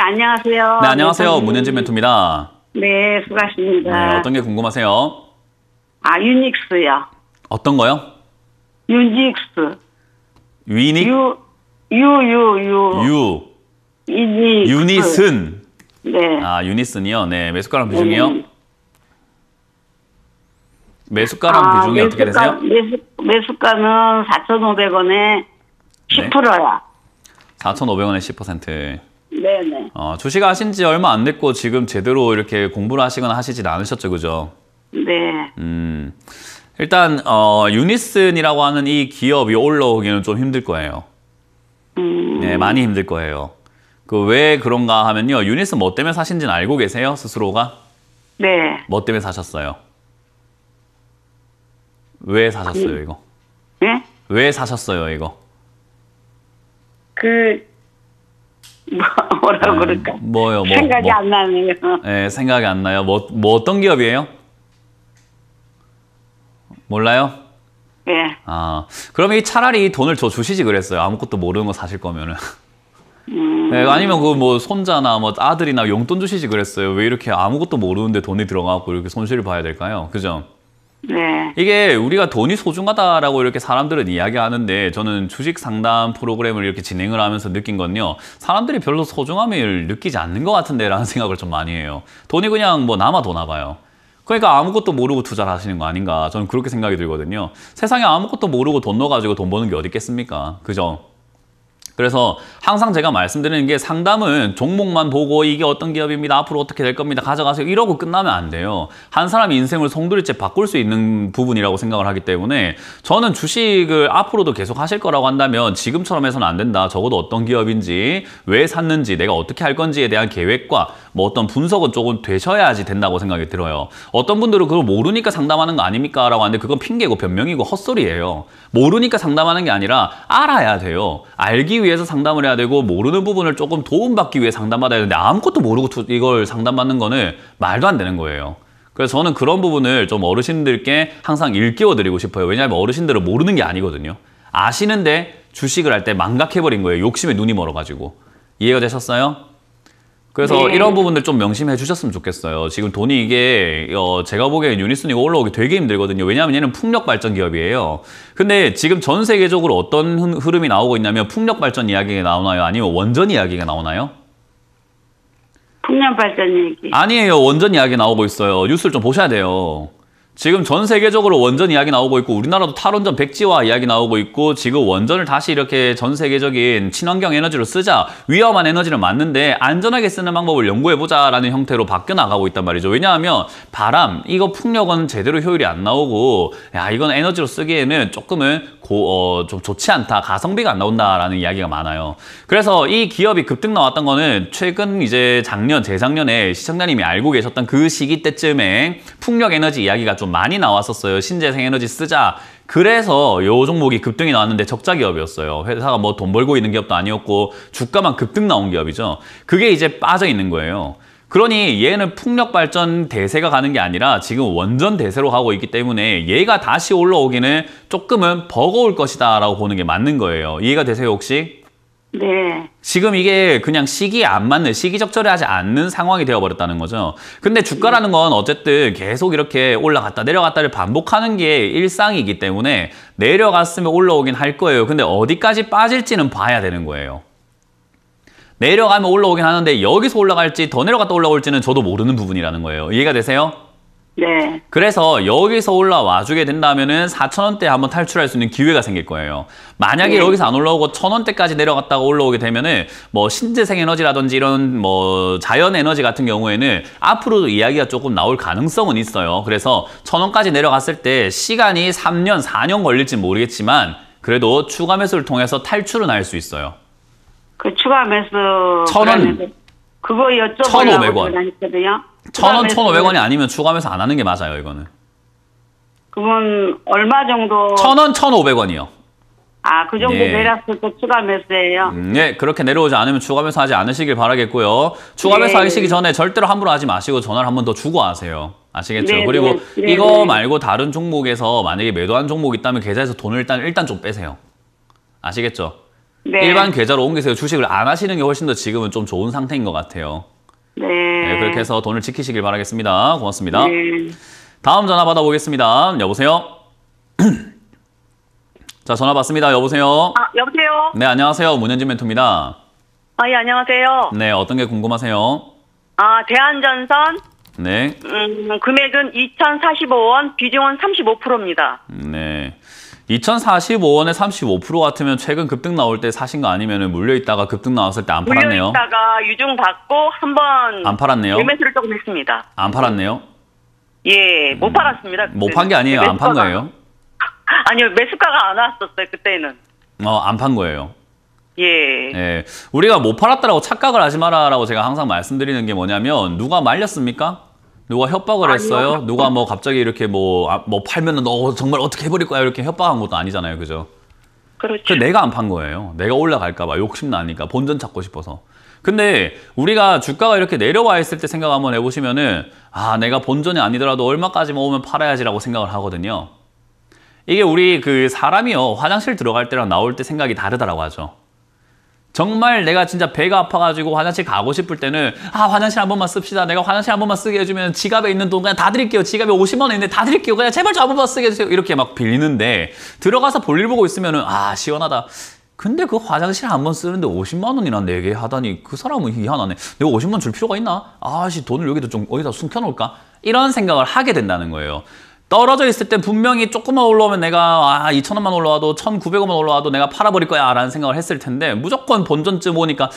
안녕하세요. 네, 안녕하세요. 문현진 멘토입니다. 네, 수고하십니다. 네, 어떤 게 궁금하세요? 아, 유닉스요. 어떤 거요? 유닉스. 위닉? 유닉스. 유니슨. 네. 아, 유니슨이요? 네, 매수가랑 비중이요? 네. 매수가랑 비중이 어떻게 되세요? 매수가는 4,500원에 10%야. 4,500원에 10%. 네네. 주식 하신 지 얼마 안 됐고 지금 제대로 이렇게 공부를 하시거나 하시진 않으셨죠, 그죠? 네. 일단 유니슨이라고 하는 이 기업이 올라오기는 좀 힘들 거예요. 네, 많이 힘들 거예요. 그 왜 그런가 하면요, 유니슨 뭐 때문에 사신지는 알고 계세요, 스스로가? 네. 뭐 때문에 사셨어요? 왜 사셨어요, 이거? 네? 왜 사셨어요, 이거? 뭐라고 그럴까? 뭐요? 생각이 안 나네요. 네, 생각이 안 나요. 뭐 어떤 기업이에요? 몰라요? 네. 그러면 차라리 돈을 저 주시지 그랬어요. 아무것도 모르는 거 사실 거면은. 네, 아니면 그 뭐 손자나 뭐 아들이나 용돈 주시지 그랬어요. 왜 이렇게 아무것도 모르는데 돈이 들어가고 이렇게 손실을 봐야 될까요? 그죠? 네. 이게 우리가 돈이 소중하다라고 이렇게 사람들은 이야기하는데, 저는 주식 상담 프로그램을 이렇게 진행을 하면서 느낀 건요, 사람들이 별로 소중함을 느끼지 않는 것 같은데 라는 생각을 좀 많이 해요. 돈이 그냥 뭐 남아도나 봐요. 그러니까 아무것도 모르고 투자를 하시는 거 아닌가, 저는 그렇게 생각이 들거든요. 세상에 아무것도 모르고 돈 넣어가지고 돈 버는 게 어디 있겠습니까? 그죠? 그래서 항상 제가 말씀드리는 게, 상담은 종목만 보고 이게 어떤 기업입니다, 앞으로 어떻게 될 겁니다, 가져가세요, 이러고 끝나면 안 돼요. 한 사람의 인생을 송두리째 바꿀 수 있는 부분이라고 생각을 하기 때문에, 저는 주식을 앞으로도 계속 하실 거라고 한다면 지금처럼 해서는 안 된다. 적어도 어떤 기업인지, 왜 샀는지, 내가 어떻게 할 건지에 대한 계획과 뭐 어떤 분석은 조금 되셔야지 된다고 생각이 들어요. 어떤 분들은 그걸 모르니까 상담하는 거 아닙니까? 라고 하는데, 그건 핑계고 변명이고 헛소리예요. 모르니까 상담하는 게 아니라 알아야 돼요. 알기 위해서 상담을 해야 되고, 모르는 부분을 조금 도움받기 위해 상담받아야 되는데, 아무것도 모르고 이걸 상담받는 거는 말도 안 되는 거예요. 그래서 저는 그런 부분을 좀 어르신들께 항상 일깨워 드리고 싶어요. 왜냐하면 어르신들은 모르는 게 아니거든요. 아시는데 주식을 할 때 망각해버린 거예요. 욕심에 눈이 멀어가지고. 이해가 되셨어요? 그래서 네. 이런 부분들 좀 명심해 주셨으면 좋겠어요. 지금 돈이 이게 제가 보기엔 유니슨이가 올라오기 되게 힘들거든요. 왜냐하면 얘는 풍력 발전 기업이에요. 근데 지금 전 세계적으로 어떤 흐름이 나오고 있냐면, 풍력 발전 이야기가 나오나요? 아니면 원전 이야기가 나오나요? 풍력 발전 얘기. 아니에요. 원전 이야기 나오고 있어요. 뉴스를 좀 보셔야 돼요. 지금 전 세계적으로 원전 이야기 나오고 있고, 우리나라도 탈원전 백지화 이야기 나오고 있고, 지금 원전을 다시 이렇게 전 세계적인 친환경 에너지로 쓰자, 위험한 에너지는 맞는데 안전하게 쓰는 방법을 연구해보자라는 형태로 바뀌어 나가고 있단 말이죠. 왜냐하면 바람, 이거 풍력은 제대로 효율이 안 나오고, 야, 이건 에너지로 쓰기에는 조금은 좀 좋지 않다, 가성비가 안 나온다라는 이야기가 많아요. 그래서 이 기업이 급등 나왔던 거는 최근 이제 재작년에 시청자님이 알고 계셨던 그 시기 때쯤에 풍력 에너지 이야기가 좀 많이 나왔었어요. 신재생 에너지 쓰자. 그래서 요 종목이 급등이 나왔는데 적자 기업이었어요. 회사가 뭐 돈 벌고 있는 기업도 아니었고, 주가만 급등 나온 기업이죠. 그게 이제 빠져 있는 거예요. 그러니 얘는 풍력 발전 대세가 가는 게 아니라 지금 원전 대세로 가고 있기 때문에, 얘가 다시 올라오기는 조금은 버거울 것이다 라고 보는 게 맞는 거예요. 이해가 되세요, 혹시? 네. 지금 이게 그냥 시기에 안 맞는, 시기적절하지 않는 상황이 되어버렸다는 거죠. 근데 주가라는 건 어쨌든 계속 이렇게 올라갔다 내려갔다를 반복하는 게 일상이기 때문에 내려갔으면 올라오긴 할 거예요. 근데 어디까지 빠질지는 봐야 되는 거예요. 내려가면 올라오긴 하는데 여기서 올라갈지 더 내려갔다 올라올지는 저도 모르는 부분이라는 거예요. 이해가 되세요? 네. 그래서 여기서 올라와 주게 된다면은 4,000원대 한번 탈출할 수 있는 기회가 생길 거예요. 만약에 네. 여기서 안 올라오고 1,000원대까지 내려갔다가 올라오게 되면은 뭐 신재생 에너지라든지 이런 뭐 자연 에너지 같은 경우에는 앞으로도 이야기가 조금 나올 가능성은 있어요. 그래서 1,000원까지 내려갔을 때 시간이 3년, 4년 걸릴지 모르겠지만, 그래도 추가 매수를 통해서 탈출은 할 수 있어요. 그 추가 매수. 1,000원. 그거 1,500원. 했거든요. 1,000원, 1,500원이 아니면 추가 매수 안 하는 게 맞아요, 이거는. 그러면 얼마 정도? 1,000원, 1,500원이요. 아, 그 정도 네. 내렸을 때 추가 매수예요? 네, 그렇게 내려오지 않으면 추가 매수하지 않으시길 바라겠고요. 추가 네. 매수하시기 전에 절대로 함부로 하지 마시고 전화를 한 번 더 주고 하세요. 아시겠죠? 네, 그리고 네, 이거 네. 말고 다른 종목에서 만약에 매도한 종목 있다면 계좌에서 돈을 일단 좀 빼세요. 아시겠죠? 네. 일반 계좌로 옮기세요. 주식을 안 하시는 게 훨씬 더 지금은 좀 좋은 상태인 것 같아요. 네. 네, 그렇게 해서 돈을 지키시길 바라겠습니다. 고맙습니다. 네. 다음 전화 받아보겠습니다. 여보세요? 자, 전화 받습니다. 여보세요? 여보세요? 네, 안녕하세요. 문현진 멘토입니다. 예, 안녕하세요. 네, 어떤 게 궁금하세요? 대한전선, 네. 금액은 2,045원, 비중은 35%입니다. 네. 2,045원에 35% 같으면 최근 급등 나올 때 사신 거 아니면 물려있다가 급등 나왔을 때 안 팔았네요? 물려있다가 유증받고 한번 안 팔았네요? 매매수를 조금 했습니다. 안 팔았네요? 예, 못 팔았습니다. 못 판 게 아니에요? 안 판 거예요? 아니요, 매수가가 안 왔었어요, 그때는. 안 판 거예요. 예. 네. 우리가 못 팔았다라고 착각을 하지 마라라고 제가 항상 말씀드리는 게 뭐냐면 누가 말렸습니까? 누가 협박을 했어요? 아니요. 누가 뭐 갑자기 이렇게 뭐 팔면은 너 정말 어떻게 해버릴 거야 이렇게 협박한 것도 아니잖아요, 그죠? 그렇죠. 내가 안 판 거예요. 내가 올라갈까봐 욕심 나니까 본전 찾고 싶어서. 근데 우리가 주가가 이렇게 내려와 있을 때 생각 한번 해보시면은 내가 본전이 아니더라도 얼마까지 모으면 팔아야지라고 생각을 하거든요. 이게 우리 그 사람이요 화장실 들어갈 때랑 나올 때 생각이 다르다라고 하죠. 정말 내가 진짜 배가 아파가지고 화장실 가고 싶을 때는 화장실 한 번만 씁시다. 내가 화장실 한 번만 쓰게 해주면 지갑에 있는 돈 그냥 다 드릴게요. 지갑에 50만 원 있는데 다 드릴게요. 그냥 제발 저 한 번만 쓰게 해주세요. 이렇게 막 빌리는데 들어가서 볼일 보고 있으면은 시원하다. 근데 그 화장실 한 번 쓰는데 50만 원이나 내게 하다니 그 사람은 희한하네. 내가 50만 원 줄 필요가 있나? 돈을 여기다 좀 어디다 숨겨놓을까? 이런 생각을 하게 된다는 거예요. 떨어져 있을 때 분명히 조금만 올라오면 내가 2,000원만 올라와도 1,900원만 올라와도 내가 팔아버릴 거야 라는 생각을 했을 텐데 무조건 본전쯤 오니까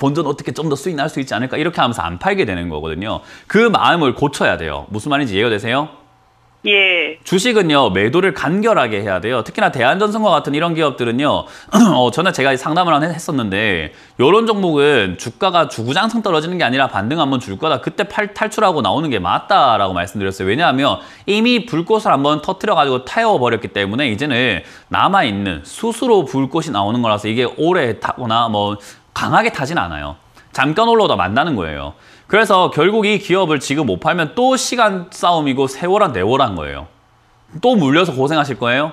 본전 어떻게 좀 더 수익 날 수 있지 않을까 이렇게 하면서 안 팔게 되는 거거든요. 그 마음을 고쳐야 돼요. 무슨 말인지 이해가 되세요? 예. 주식은요 매도를 간결하게 해야 돼요. 특히나 대한전선과 같은 이런 기업들은요 저는 제가 상담을 했었는데 이런 종목은 주가가 주구장창 떨어지는 게 아니라 반등 한번 줄 거다. 그때 탈출하고 나오는 게 맞다라고 말씀드렸어요. 왜냐하면 이미 불꽃을 한번 터뜨려 가지고 태워버렸기 때문에 이제는 남아있는 스스로 불꽃이 나오는 거라서 이게 오래 타거나 뭐 강하게 타진 않아요. 잠깐 올라오다 만다는 거예요. 그래서 결국 이 기업을 지금 못 팔면 또 시간 싸움이고 세월한 내월한 거예요. 또 물려서 고생하실 거예요?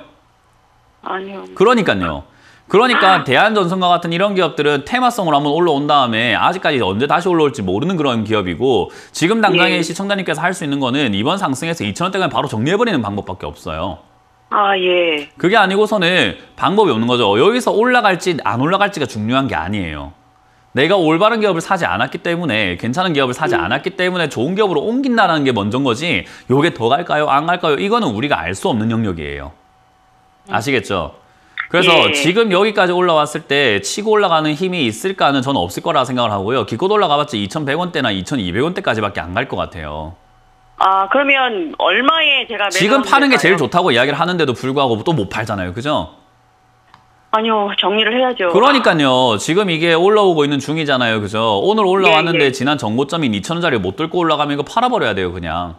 아니요. 그러니까 대한전선과 같은 이런 기업들은 테마성으로 한번 올라온 다음에 아직까지 언제 다시 올라올지 모르는 그런 기업이고 지금 당장에 시청자님께서 할 수 있는 거는 이번 상승에서 2,000원대가 바로 정리해버리는 방법밖에 없어요. 예. 그게 아니고서는 방법이 없는 거죠. 여기서 올라갈지 안 올라갈지가 중요한 게 아니에요. 내가 올바른 기업을 사지 않았기 때문에 괜찮은 기업을 사지 않았기 때문에 좋은 기업으로 옮긴다는 게 먼저인 거지 요게 더 갈까요? 안 갈까요? 이거는 우리가 알 수 없는 영역이에요. 아시겠죠? 그래서 지금 여기까지 올라왔을 때 치고 올라가는 힘이 있을까는 저는 없을 거라 생각을 하고요. 기껏 올라가봤자 2,100원대나 2,200원대까지밖에 안 갈 것 같아요. 그러면 얼마에 제가 지금 파는 게 제일 좋다고 이야기를 하는데도 불구하고 또 못 팔잖아요. 그죠? 아니요, 정리를 해야죠. 그러니까요. 지금 이게 올라오고 있는 중이잖아요. 그죠? 오늘 올라왔는데 지난 전고점인 2,000원짜리 못 뚫고 올라가면 이거 팔아버려야 돼요. 그냥.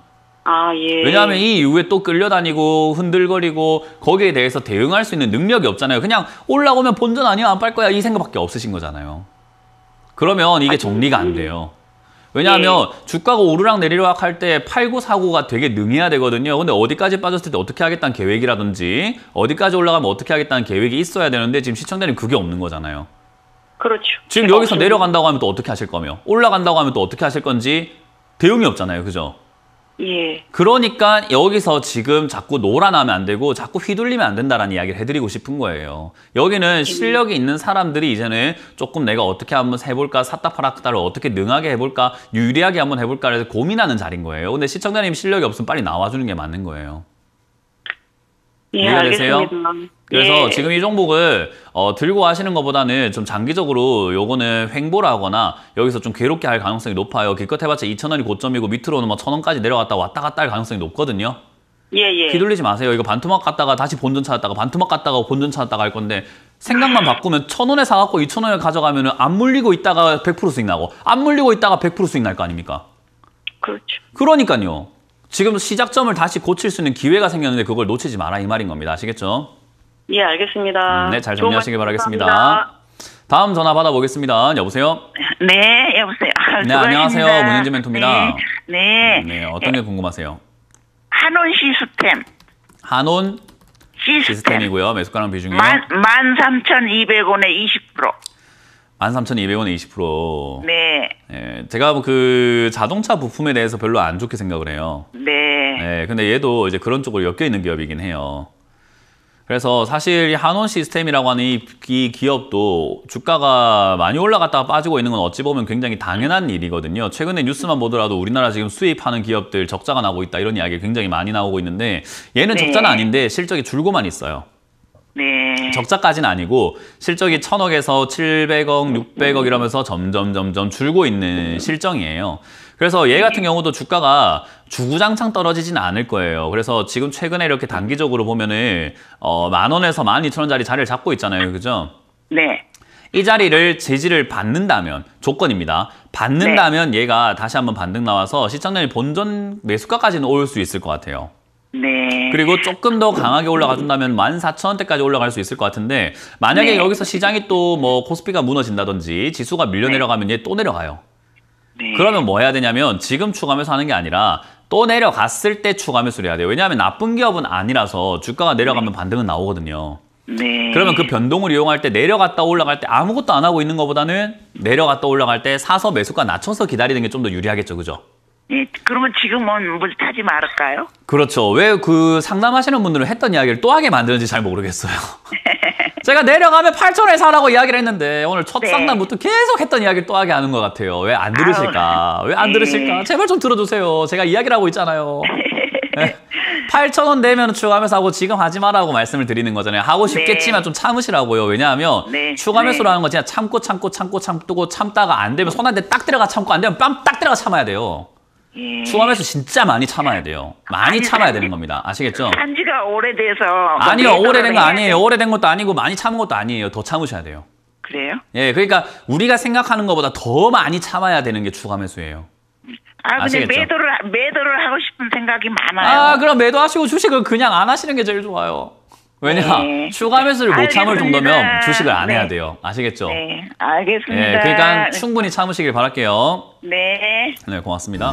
예. 왜냐하면 이 이후에 또 끌려다니고 흔들거리고 거기에 대해서 대응할 수 있는 능력이 없잖아요. 그냥 올라오면 본전 아니야 안 팔 거야 이 생각밖에 없으신 거잖아요. 그러면 이게 정리가 안 돼요. 왜냐하면 주가가 오르락 내리락 할 때 팔고 사고가 되게 능해야 되거든요. 근데 어디까지 빠졌을 때 어떻게 하겠다는 계획이라든지 어디까지 올라가면 어떻게 하겠다는 계획이 있어야 되는데 지금 시청자님 그게 없는 거잖아요. 그렇죠. 지금 여기서 내려간다고 하면 또 어떻게 하실 거며 올라간다고 하면 또 어떻게 하실 건지 대응이 없잖아요. 그죠? 예. 그러니까 여기서 지금 자꾸 놀아나면 안 되고 자꾸 휘둘리면 안 된다라는 이야기를 해드리고 싶은 거예요. 여기는 실력이 있는 사람들이 이제는 조금 내가 어떻게 한번 해볼까 샀다 팔았다를 어떻게 능하게 해볼까 유리하게 한번 해볼까 해서 고민하는 자리인 거예요. 근데 시청자님 실력이 없으면 빨리 나와주는 게 맞는 거예요. 이해가 되세요? 그래서 지금 이 종목을 들고 하시는 것보다는 좀 장기적으로 요거는 횡보를 하거나 여기서 좀 괴롭게 할 가능성이 높아요. 기껏 해봤자 2,000원이 고점이고 밑으로는 뭐 1,000원까지 내려갔다 왔다 갔다 할 가능성이 높거든요. 휘둘리지 마세요. 이거 반토막 갔다가 다시 본전 찾았다가 반토막 갔다가 본전 찾았다가 할 건데 생각만 바꾸면 1,000원에 사갖고 2,000원에 가져가면 안 물리고 있다가 100% 수익 나고 안 물리고 있다가 100% 수익 날 거 아닙니까? 그렇죠. 그러니까요. 지금 시작점을 다시 고칠 수 있는 기회가 생겼는데 그걸 놓치지 마라 이 말인 겁니다. 아시겠죠? 예, 알겠습니다. 네, 잘 정리하시길 바라겠습니다. 감사합니다. 다음 전화 받아보겠습니다. 여보세요? 네, 여보세요. 네, 안녕하세요. 문현진 멘토입니다. 네. 네, 어떤 게 궁금하세요? 한온 시스템. 한온 시스템이고요. 매수가랑 비중이요. 13,200원에 20%. 13,200원에 20%. 네. 예, 제가 그 자동차 부품에 대해서 별로 안 좋게 생각을 해요. 네. 예, 근데 얘도 이제 그런 쪽으로 엮여 있는 기업이긴 해요. 그래서 사실 한원 시스템이라고 하는 이 기업도 주가가 많이 올라갔다가 빠지고 있는 건 어찌 보면 굉장히 당연한 일이거든요. 최근에 뉴스만 보더라도 우리나라 지금 수입하는 기업들 적자가 나고 있다 이런 이야기 굉장히 많이 나오고 있는데 얘는 네. 적자는 아닌데 실적이 줄고만 있어요. 네. 적자까지는 아니고 실적이 1,000억에서 700억, 600억 이러면서 점점 줄고 있는 실정이에요. 그래서 얘 같은 경우도 주가가 주구장창 떨어지지는 않을 거예요. 그래서 지금 최근에 이렇게 단기적으로 보면은 10,000원에서 12,000원짜리 자리를 잡고 있잖아요. 그죠? 네. 이 자리를 지지를 받는다면 조건입니다. 받는다면 얘가 다시 한번 반등 나와서 시장장이 본전 매수가까지는 올 수 있을 것 같아요. 네. 그리고 조금 더 강하게 올라가 준다면 14,000원대까지 올라갈 수 있을 것 같은데 만약에 네. 여기서 시장이 또 뭐 코스피가 무너진다든지 지수가 밀려 내려가면 얘 또 내려가요. 네. 그러면 뭐 해야 되냐면 지금 추가 매수 하는 게 아니라 또 내려갔을 때 추가 매수를 해야 돼요. 왜냐하면 나쁜 기업은 아니라서 주가가 내려가면 반등은 나오거든요. 네. 그러면 그 변동을 이용할 때 내려갔다 올라갈 때 아무것도 안 하고 있는 것보다는 내려갔다 올라갈 때 사서 매수가 낮춰서 기다리는 게 좀 더 유리하겠죠. 그죠? 예, 그러면 지금은 뭘 타지 말을까요? 그렇죠. 왜 그 상담하시는 분들은 했던 이야기를 또 하게 만드는지 잘 모르겠어요. 제가 내려가면 8,000원에 사라고 이야기를 했는데 오늘 첫 네. 상담부터 계속 했던 이야기를 또 하게 하는 것 같아요. 왜 안 들으실까? 왜 안 들으실까? 제발 좀 들어주세요. 제가 이야기를 하고 있잖아요. 네. 8,000원 내면 추가매수 하고 지금 하지 마라고 말씀을 드리는 거잖아요. 하고 싶겠지만 좀 참으시라고요. 왜냐하면 네. 추가매수라는 건 진짜 참고 참다가 안 되면 손 한 대 딱 들어가 참고 안 되면 뺨 딱 들어가 참아야 돼요. 예. 추가매수 진짜 많이 참아야 돼요. 많이 아니, 참아야 되는 겁니다. 아시겠죠? 산지가 오래돼서. 아니요. 매도를 오래된 거 해야 아니에요. 돼요. 오래된 것도 아니고 많이 참은 것도 아니에요. 더 참으셔야 돼요. 그래요? 예, 그러니까 우리가 생각하는 것보다 더 많이 참아야 되는 게 추가매수예요. 아, 근데 아시겠죠? 매도를 하고 싶은 생각이 많아요. 아, 그럼 매도하시고 주식을 그냥 안 하시는 게 제일 좋아요. 왜냐? 네. 추가매수를 못 참을 알겠습니다. 정도면 주식을 안 해야 네. 돼요. 아시겠죠? 네, 알겠습니다. 예, 그러니까 충분히 참으시길 바랄게요. 네. 네, 고맙습니다.